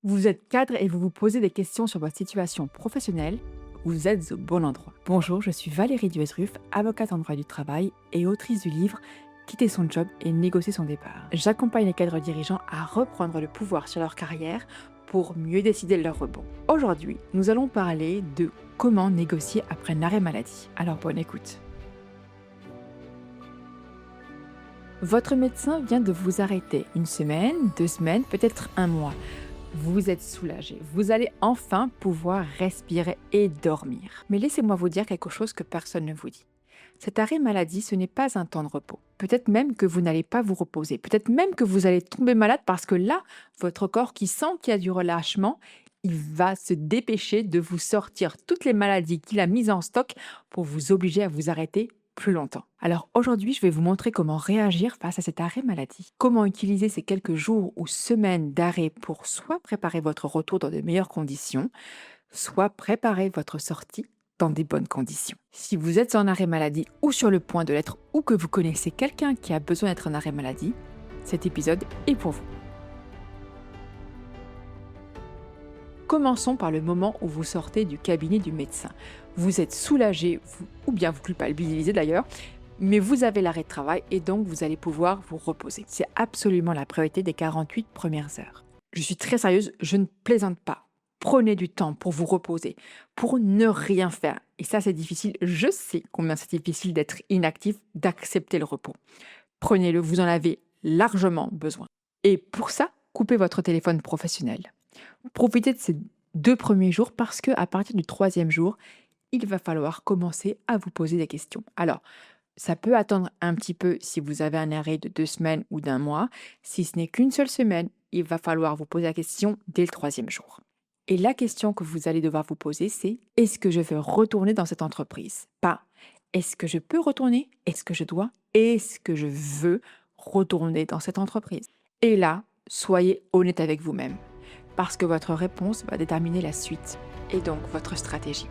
Vous êtes cadre et vous vous posez des questions sur votre situation professionnelle, vous êtes au bon endroit. Bonjour, je suis Valérie Duesruf, avocate en droit du travail et autrice du livre Quitter son job et négocier son départ. J'accompagne les cadres dirigeants à reprendre le pouvoir sur leur carrière pour mieux décider de leur rebond. Aujourd'hui, nous allons parler de comment négocier après un arrêt maladie. Alors bonne écoute. Votre médecin vient de vous arrêter une semaine, 2 semaines, peut-être un mois. Vous êtes soulagé. Vous allez enfin pouvoir respirer et dormir. Mais laissez-moi vous dire quelque chose que personne ne vous dit. Cet arrêt maladie, ce n'est pas un temps de repos. Peut-être même que vous n'allez pas vous reposer. Peut-être même que vous allez tomber malade parce que là, votre corps qui sent qu'il y a du relâchement, il va se dépêcher de vous sortir toutes les maladies qu'il a mises en stock pour vous obliger à vous arrêter plus longtemps. Alors aujourd'hui, je vais vous montrer comment réagir face à cet arrêt maladie. Comment utiliser ces quelques jours ou semaines d'arrêt pour soit préparer votre retour dans de meilleures conditions, soit préparer votre sortie dans des bonnes conditions. Si vous êtes en arrêt maladie ou sur le point de l'être ou que vous connaissez quelqu'un qui a besoin d'être en arrêt maladie, cet épisode est pour vous. Commençons par le moment où vous sortez du cabinet du médecin. Vous êtes soulagé, ou bien vous culpabilisez d'ailleurs, mais vous avez l'arrêt de travail et donc vous allez pouvoir vous reposer. C'est absolument la priorité des 48 premières heures. Je suis très sérieuse, je ne plaisante pas. Prenez du temps pour vous reposer, pour ne rien faire. Et ça, c'est difficile. Je sais combien c'est difficile d'être inactif, d'accepter le repos. Prenez-le, vous en avez largement besoin. Et pour ça, coupez votre téléphone professionnel. Profitez de ces 2 premiers jours parce qu'à partir du troisième jour, il va falloir commencer à vous poser des questions. Alors, ça peut attendre un petit peu si vous avez un arrêt de 2 semaines ou d'un mois. Si ce n'est qu'une seule semaine, il va falloir vous poser la question dès le troisième jour. Et la question que vous allez devoir vous poser, c'est: est-ce que je veux retourner dans cette entreprise? Pas est-ce que je peux retourner? Est-ce que je dois? Est-ce que je veux retourner dans cette entreprise? Et là, soyez honnête avec vous-même parce que votre réponse va déterminer la suite et donc votre stratégie.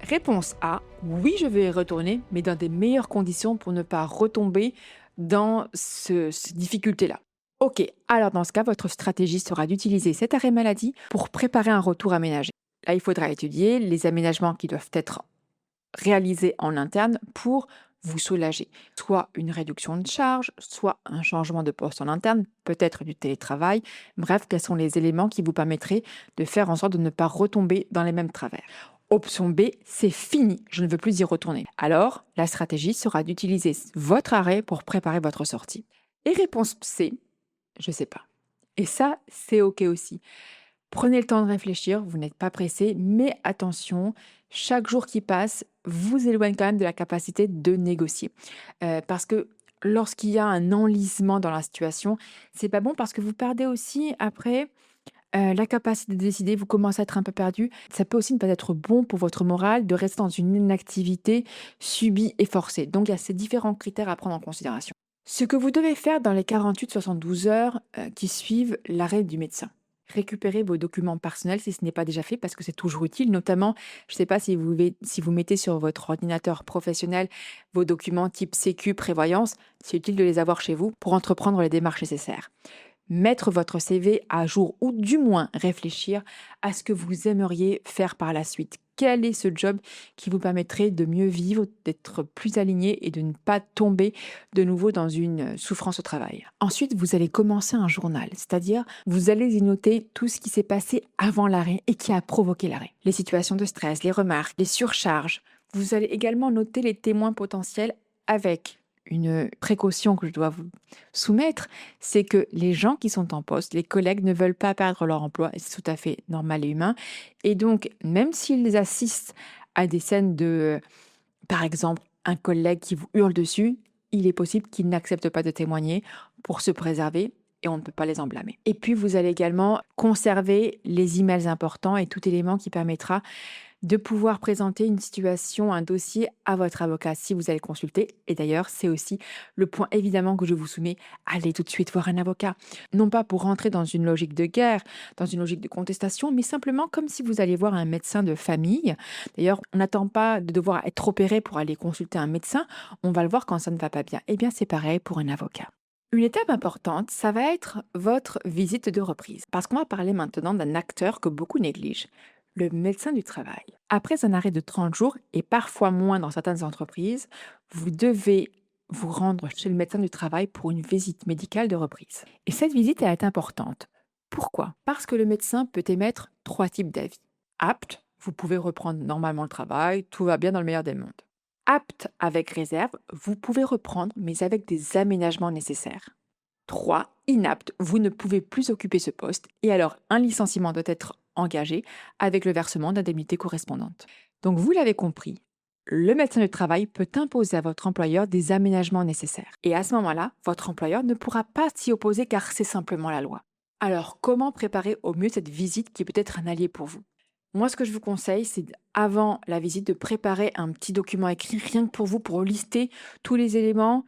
Réponse A, oui, je vais y retourner, mais dans des meilleures conditions pour ne pas retomber dans cette difficulté-là. Ok, alors dans ce cas, votre stratégie sera d'utiliser cet arrêt maladie pour préparer un retour aménagé. Là, il faudra étudier les aménagements qui doivent être réalisés en interne pour vous soulager. Soit une réduction de charge, soit un changement de poste en interne, peut-être du télétravail. Bref, quels sont les éléments qui vous permettraient de faire en sorte de ne pas retomber dans les mêmes travers. Option B, c'est fini, je ne veux plus y retourner. Alors, la stratégie sera d'utiliser votre arrêt pour préparer votre sortie. Et réponse C, je ne sais pas. Et ça, c'est OK aussi. Prenez le temps de réfléchir, vous n'êtes pas pressé, mais attention, chaque jour qui passe vous éloigne quand même de la capacité de négocier. Parce que lorsqu'il y a un enlisement dans la situation, c'est pas bon parce que vous perdez aussi après la capacité de décider, vous commencez à être un peu perdu. Ça peut aussi ne pas être bon pour votre morale de rester dans une inactivité subie et forcée. Donc il y a ces différents critères à prendre en considération. Ce que vous devez faire dans les 48-72 heures qui suivent l'arrêt du médecin. Récupérez vos documents personnels si ce n'est pas déjà fait parce que c'est toujours utile, notamment, je ne sais pas si vous mettez sur votre ordinateur professionnel vos documents type sécu, prévoyance, c'est utile de les avoir chez vous pour entreprendre les démarches nécessaires. Mettre votre CV à jour ou du moins réfléchir à ce que vous aimeriez faire par la suite. Quel est ce job qui vous permettrait de mieux vivre, d'être plus aligné et de ne pas tomber de nouveau dans une souffrance au travail. Ensuite, vous allez commencer un journal, c'est-à-dire vous allez y noter tout ce qui s'est passé avant l'arrêt et qui a provoqué l'arrêt. Les situations de stress, les remarques, les surcharges. Vous allez également noter les témoins potentiels avec une précaution que je dois vous soumettre, c'est que les gens qui sont en poste, les collègues ne veulent pas perdre leur emploi, et c'est tout à fait normal et humain. Et donc, même s'ils assistent à des scènes de, par exemple, un collègue qui vous hurle dessus, il est possible qu'ils n'acceptent pas de témoigner pour se préserver et on ne peut pas les en blâmer. Et puis, vous allez également conserver les emails importants et tout élément qui permettra de pouvoir présenter une situation, un dossier à votre avocat si vous allez consulter. Et d'ailleurs, c'est aussi le point évidemment que je vous soumets. Allez tout de suite voir un avocat. Non pas pour rentrer dans une logique de guerre, dans une logique de contestation, mais simplement comme si vous alliez voir un médecin de famille. D'ailleurs, on n'attend pas de devoir être opéré pour aller consulter un médecin. On va le voir quand ça ne va pas bien. Eh bien, c'est pareil pour un avocat. Une étape importante, ça va être votre visite de reprise. Parce qu'on va parler maintenant d'un acteur que beaucoup négligent, le médecin du travail. Après un arrêt de 30 jours, et parfois moins dans certaines entreprises, vous devez vous rendre chez le médecin du travail pour une visite médicale de reprise. Et cette visite, elle est importante. Pourquoi? Parce que le médecin peut émettre trois types d'avis. Apte, vous pouvez reprendre normalement le travail, tout va bien dans le meilleur des mondes. Apte avec réserve, vous pouvez reprendre, mais avec des aménagements nécessaires. 3. Inapte, vous ne pouvez plus occuper ce poste et alors un licenciement doit être engagé avec le versement d'indemnités correspondantes. Donc vous l'avez compris, le médecin du travail peut imposer à votre employeur des aménagements nécessaires. Et à ce moment-là, votre employeur ne pourra pas s'y opposer car c'est simplement la loi. Alors comment préparer au mieux cette visite qui peut être un allié pour vous? Moi, ce que je vous conseille, c'est avant la visite de préparer un petit document écrit rien que pour vous, pour lister tous les éléments,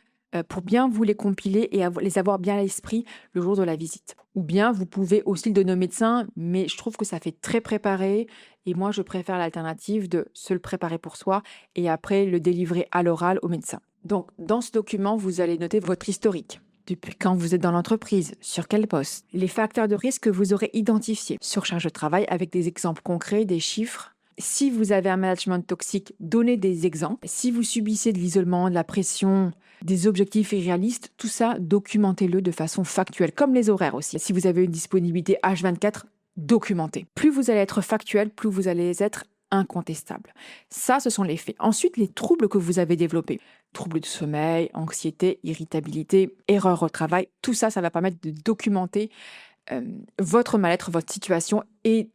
pour bien vous les compiler et les avoir bien à l'esprit le jour de la visite. Ou bien vous pouvez aussi le donner au médecin, mais je trouve que ça fait très préparé et moi je préfère l'alternative de se le préparer pour soi et après le délivrer à l'oral au médecin. Donc dans ce document, vous allez noter votre historique. Depuis quand vous êtes dans l'entreprise, sur quel poste, les facteurs de risque que vous aurez identifiés, surcharge de travail avec des exemples concrets, des chiffres. Si vous avez un management toxique, donnez des exemples. Si vous subissez de l'isolement, de la pression, des objectifs irréalistes, tout ça, documentez-le de façon factuelle, comme les horaires aussi. Si vous avez une disponibilité H24, documentez. Plus vous allez être factuel, plus vous allez être incontestable. Ça, ce sont les faits. Ensuite, les troubles que vous avez développés. Troubles du sommeil, anxiété, irritabilité, erreurs au travail, tout ça, ça va permettre de documenter votre mal-être, votre situation et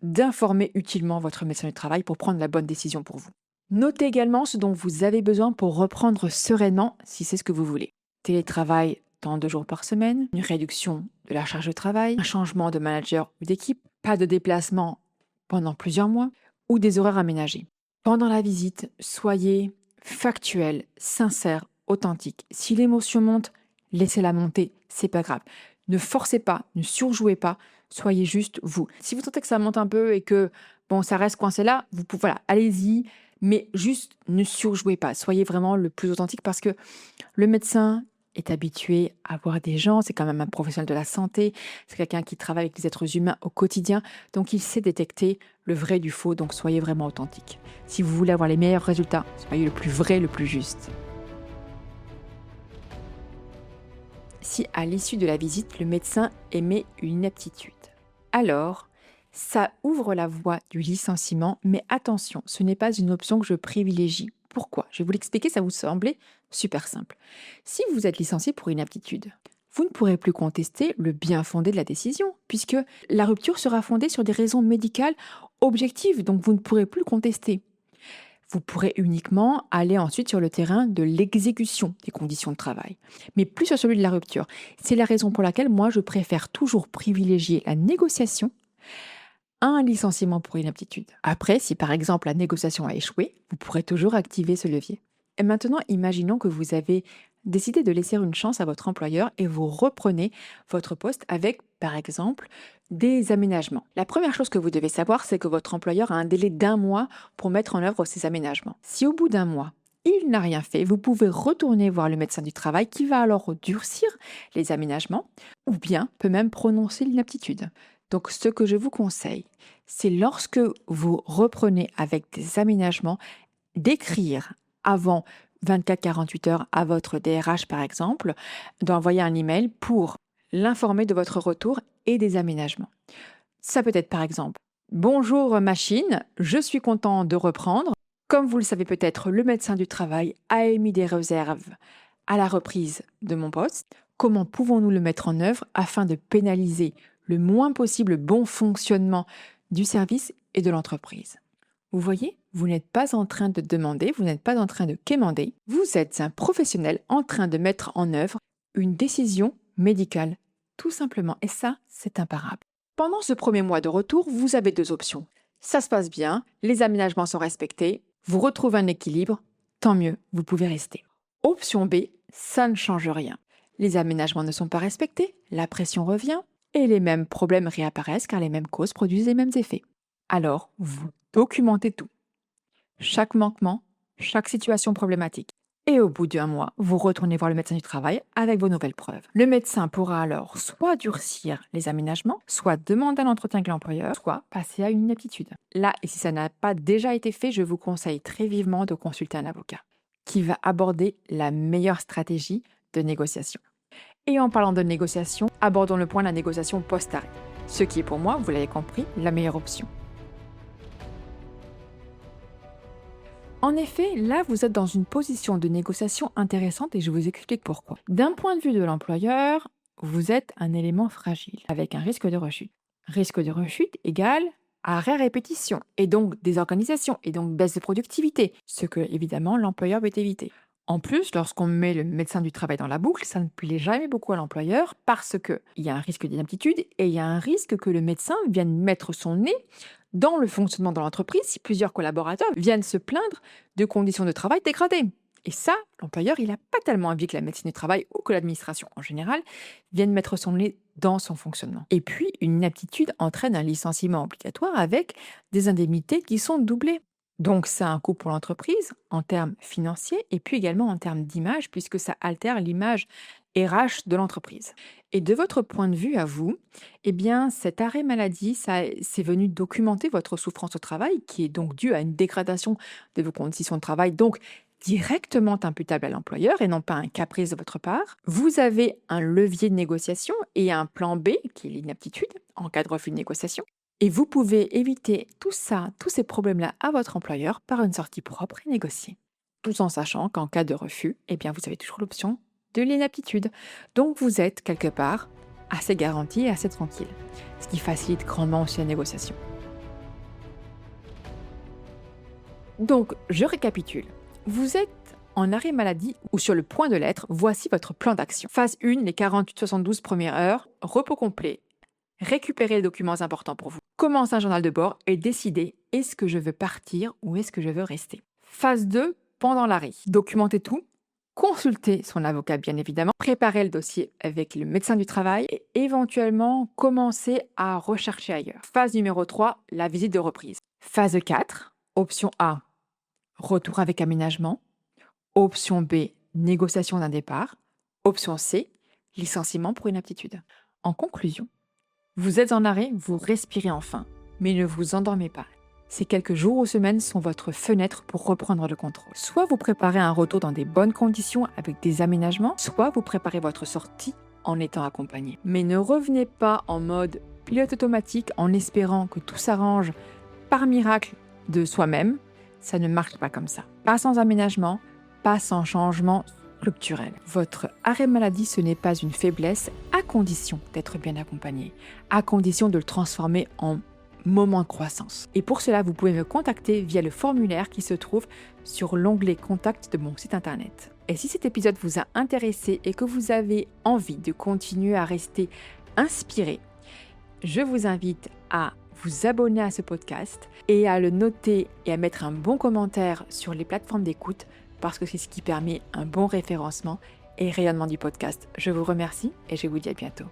d'informer utilement votre médecin du travail pour prendre la bonne décision pour vous. Notez également ce dont vous avez besoin pour reprendre sereinement si c'est ce que vous voulez. Télétravail tant de jours par semaine, une réduction de la charge de travail, un changement de manager ou d'équipe, pas de déplacement pendant plusieurs mois ou des horaires aménagés. Pendant la visite, soyez factuel, sincère, authentique. Si l'émotion monte, laissez-la monter, c'est pas grave. Ne forcez pas, ne surjouez pas, soyez juste vous. Si vous sentez que ça monte un peu et que bon, ça reste coincé là, vous pouvez, voilà, allez-y, mais juste ne surjouez pas. Soyez vraiment le plus authentique parce que le médecin est habitué à voir des gens, c'est quand même un professionnel de la santé, c'est quelqu'un qui travaille avec les êtres humains au quotidien, donc il sait détecter le vrai du faux, donc soyez vraiment authentique. Si vous voulez avoir les meilleurs résultats, soyez le plus vrai, le plus juste. Si à l'issue de la visite, le médecin émet une inaptitude, alors ça ouvre la voie du licenciement, mais attention, ce n'est pas une option que je privilégie. Pourquoi? Je vais vous l'expliquer, ça vous semblait super simple. Si vous êtes licencié pour inaptitude, vous ne pourrez plus contester le bien fondé de la décision, puisque la rupture sera fondée sur des raisons médicales objectives, donc vous ne pourrez plus contester. Vous pourrez uniquement aller ensuite sur le terrain de l'exécution des conditions de travail, mais plus sur celui de la rupture. C'est la raison pour laquelle moi je préfère toujours privilégier la négociation à un licenciement pour inaptitude. Après, si par exemple la négociation a échoué, vous pourrez toujours activer ce levier. Et maintenant, imaginons que vous avez décidé de laisser une chance à votre employeur et vous reprenez votre poste avec, par exemple, des aménagements. La première chose que vous devez savoir, c'est que votre employeur a un délai d'1 mois pour mettre en œuvre ces aménagements. Si au bout d'1 mois, il n'a rien fait, vous pouvez retourner voir le médecin du travail qui va alors durcir les aménagements ou bien peut même prononcer l'inaptitude. Donc ce que je vous conseille, c'est lorsque vous reprenez avec des aménagements, d'écrire avant 24-48 heures à votre DRH par exemple, d'envoyer un email pour l'informer de votre retour et des aménagements. Ça peut être par exemple: bonjour machine, je suis content de reprendre. Comme vous le savez peut-être, le médecin du travail a émis des réserves à la reprise de mon poste. Comment pouvons-nous le mettre en œuvre afin de pénaliser le moins possible le bon fonctionnement du service et de l'entreprise? Vous voyez, vous n'êtes pas en train de demander, vous n'êtes pas en train de quémander, vous êtes un professionnel en train de mettre en œuvre une décision médicale, tout simplement. Et ça, c'est imparable. Pendant ce premier mois de retour, vous avez deux options. Ça se passe bien, les aménagements sont respectés, vous retrouvez un équilibre, tant mieux, vous pouvez rester. Option B, ça ne change rien. Les aménagements ne sont pas respectés, la pression revient et les mêmes problèmes réapparaissent car les mêmes causes produisent les mêmes effets. Alors, vous documentez tout. Chaque manquement, chaque situation problématique. Et au bout d'un mois, vous retournez voir le médecin du travail avec vos nouvelles preuves. Le médecin pourra alors soit durcir les aménagements, soit demander un entretien avec l'employeur, soit passer à une inaptitude. Là, et si ça n'a pas déjà été fait, je vous conseille très vivement de consulter un avocat qui va aborder la meilleure stratégie de négociation. Et en parlant de négociation, abordons le point de la négociation post-arrêt, ce qui est pour moi, vous l'avez compris, la meilleure option. En effet, là, vous êtes dans une position de négociation intéressante et je vous explique pourquoi. D'un point de vue de l'employeur, vous êtes un élément fragile avec un risque de rechute. Risque de rechute égale arrêt à répétition et donc désorganisation et donc baisse de productivité, ce que évidemment l'employeur veut éviter. En plus, lorsqu'on met le médecin du travail dans la boucle, ça ne plaît jamais beaucoup à l'employeur parce qu'il y a un risque d'inaptitude et il y a un risque que le médecin vienne mettre son nez dans le fonctionnement de l'entreprise si plusieurs collaborateurs viennent se plaindre de conditions de travail dégradées. Et ça, l'employeur, il n'a pas tellement envie que la médecine du travail ou que l'administration en général vienne mettre son nez dans son fonctionnement. Et puis, une inaptitude entraîne un licenciement obligatoire avec des indemnités qui sont doublées. Donc, ça a un coût pour l'entreprise en termes financiers et puis également en termes d'image, puisque ça altère l'image RH de l'entreprise. Et de votre point de vue à vous, eh bien, cet arrêt maladie, c'est venu documenter votre souffrance au travail, qui est donc due à une dégradation de vos conditions de travail, donc directement imputable à l'employeur et non pas un caprice de votre part. Vous avez un levier de négociation et un plan B, qui est l'inaptitude, en cas de refus de négociation. Et vous pouvez éviter tout ça, tous ces problèmes-là à votre employeur par une sortie propre et négociée. Tout en sachant qu'en cas de refus, eh bien, vous avez toujours l'option de l'inaptitude. Donc vous êtes quelque part assez garanti et assez tranquille, ce qui facilite grandement aussi la négociation. Donc, je récapitule. Vous êtes en arrêt maladie ou sur le point de l'être, voici votre plan d'action. Phase 1, les 48-72 premières heures, repos complet. Récupérez les documents importants pour vous. Commencez un journal de bord et décidez est-ce que je veux partir ou est-ce que je veux rester. Phase 2, pendant l'arrêt. Documentez tout. Consultez son avocat, bien évidemment. Préparez le dossier avec le médecin du travail et éventuellement commencez à rechercher ailleurs. Phase numéro 3, la visite de reprise. Phase 4, option A, retour avec aménagement. Option B, négociation d'un départ. Option C, licenciement pour inaptitude. En conclusion, vous êtes en arrêt, vous respirez enfin, mais ne vous endormez pas. Ces quelques jours ou semaines sont votre fenêtre pour reprendre le contrôle. Soit vous préparez un retour dans des bonnes conditions avec des aménagements, soit vous préparez votre sortie en étant accompagné. Mais ne revenez pas en mode pilote automatique en espérant que tout s'arrange par miracle de soi-même. Ça ne marche pas comme ça. Pas sans aménagement, pas sans changement structurel. Votre arrêt maladie, ce n'est pas une faiblesse, à condition d'être bien accompagné, à condition de le transformer en moment de croissance. Et pour cela, vous pouvez me contacter via le formulaire qui se trouve sur l'onglet Contact de mon site internet. Et si cet épisode vous a intéressé et que vous avez envie de continuer à rester inspiré, je vous invite à vous abonner à ce podcast et à le noter et à mettre un bon commentaire sur les plateformes d'écoute parce que c'est ce qui permet un bon référencement et rayonnement du podcast. Je vous remercie et je vous dis à bientôt.